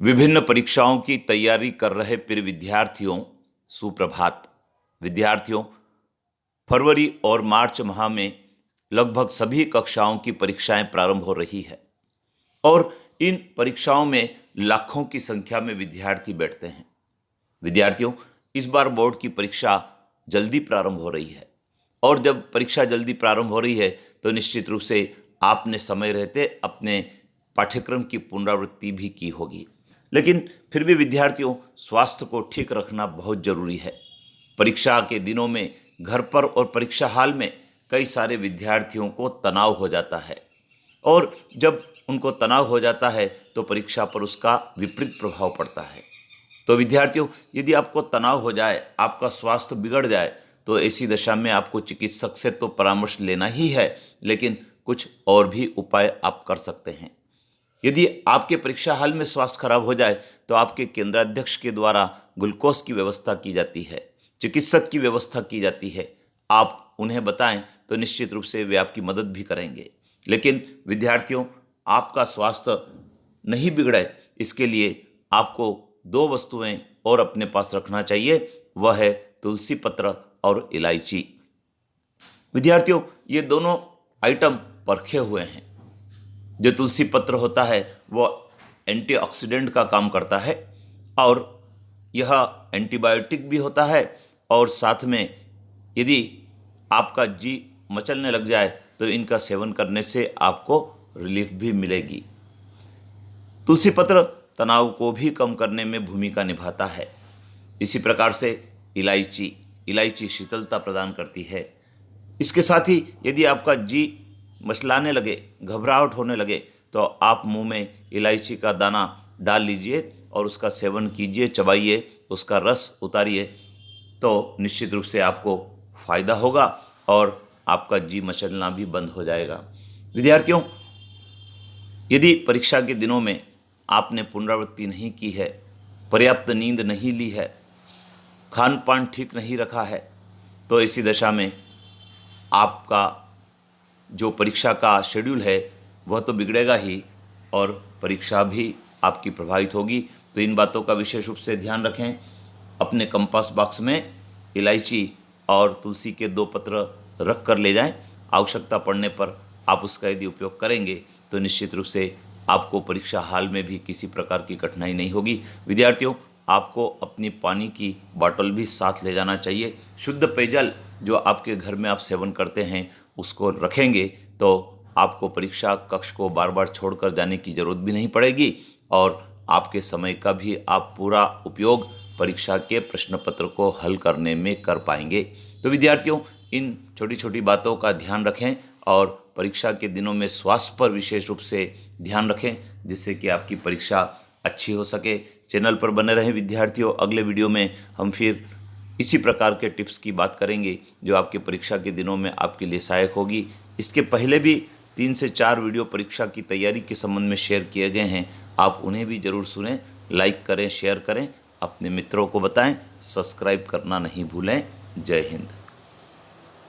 विभिन्न परीक्षाओं की तैयारी कर रहे प्रिय विद्यार्थियों, सुप्रभात। विद्यार्थियों, फरवरी और मार्च माह में लगभग सभी कक्षाओं की परीक्षाएं प्रारंभ हो रही है और इन परीक्षाओं में लाखों की संख्या में विद्यार्थी बैठते हैं। विद्यार्थियों, इस बार बोर्ड की परीक्षा जल्दी प्रारंभ हो रही है और जब परीक्षा जल्दी प्रारंभ हो रही है तो निश्चित रूप से आपने समय रहते अपने पाठ्यक्रम की पुनरावृत्ति भी की होगी। लेकिन फिर भी विद्यार्थियों, स्वास्थ्य को ठीक रखना बहुत जरूरी है। परीक्षा के दिनों में घर पर और परीक्षा हाल में कई सारे विद्यार्थियों को तनाव हो जाता है और जब उनको तनाव हो जाता है तो परीक्षा पर उसका विपरीत प्रभाव पड़ता है। तो विद्यार्थियों, यदि आपको तनाव हो जाए, आपका स्वास्थ्य बिगड़ जाए, तो ऐसी दशा में आपको चिकित्सक से तो परामर्श लेना ही है, लेकिन कुछ और भी उपाय आप कर सकते हैं। यदि आपके परीक्षा हाल में स्वास्थ्य खराब हो जाए तो आपके केंद्राध्यक्ष के द्वारा ग्लूकोज की व्यवस्था की जाती है, चिकित्सक की व्यवस्था की जाती है। आप उन्हें बताएं तो निश्चित रूप से वे आपकी मदद भी करेंगे। लेकिन विद्यार्थियों, आपका स्वास्थ्य नहीं बिगड़े, इसके लिए आपको दो वस्तुएं और अपने पास रखना चाहिए, वह है तुलसी पत्र और इलायची। विद्यार्थियों, ये दोनों आइटम परखे हुए हैं। जो तुलसी पत्र होता है वह एंटीऑक्सीडेंट का काम करता है और यह एंटीबायोटिक भी होता है और साथ में यदि आपका जी मचलने लग जाए तो इनका सेवन करने से आपको रिलीफ भी मिलेगी। तुलसी पत्र तनाव को भी कम करने में भूमिका निभाता है। इसी प्रकार से इलायची शीतलता प्रदान करती है। इसके साथ ही यदि आपका जी मचलाने लगे, घबराहट होने लगे, तो आप मुंह में इलायची का दाना डाल लीजिए और उसका सेवन कीजिए, चबाइए, उसका रस उतारिए, तो निश्चित रूप से आपको फायदा होगा और आपका जी मचलना भी बंद हो जाएगा। विद्यार्थियों, यदि परीक्षा के दिनों में आपने पुनरावृत्ति नहीं की है, पर्याप्त नींद नहीं ली है, खान पान ठीक नहीं रखा है, तो इसी दशा में आपका जो परीक्षा का शेड्यूल है वह तो बिगड़ेगा ही और परीक्षा भी आपकी प्रभावित होगी। तो इन बातों का विशेष रूप से ध्यान रखें। अपने कंपास बॉक्स में इलायची और तुलसी के 2 पत्र रख कर ले जाएं। आवश्यकता पड़ने पर आप उसका यदि उपयोग करेंगे तो निश्चित रूप से आपको परीक्षा हाल में भी किसी प्रकार की कठिनाई नहीं होगी। विद्यार्थियों, आपको अपनी पानी की बोतल भी साथ ले जाना चाहिए। शुद्ध पेयजल जो आपके घर में आप सेवन करते हैं उसको रखेंगे तो आपको परीक्षा कक्ष को बार बार छोड़कर जाने की जरूरत भी नहीं पड़ेगी और आपके समय का भी आप पूरा उपयोग परीक्षा के प्रश्न पत्र को हल करने में कर पाएंगे। तो विद्यार्थियों, इन छोटी छोटी बातों का ध्यान रखें और परीक्षा के दिनों में स्वास्थ्य पर विशेष रूप से ध्यान रखें, जिससे कि आपकी परीक्षा अच्छी हो सके। चैनल पर बने रहें विद्यार्थियों। अगले वीडियो में हम फिर इसी प्रकार के टिप्स की बात करेंगे जो आपके परीक्षा के दिनों में आपके लिए सहायक होगी। इसके पहले भी 3 से 4 वीडियो परीक्षा की तैयारी के संबंध में शेयर किए गए हैं, आप उन्हें भी जरूर सुनें, लाइक करें, शेयर करें, अपने मित्रों को बताएं, सब्सक्राइब करना नहीं भूलें। जय हिंद।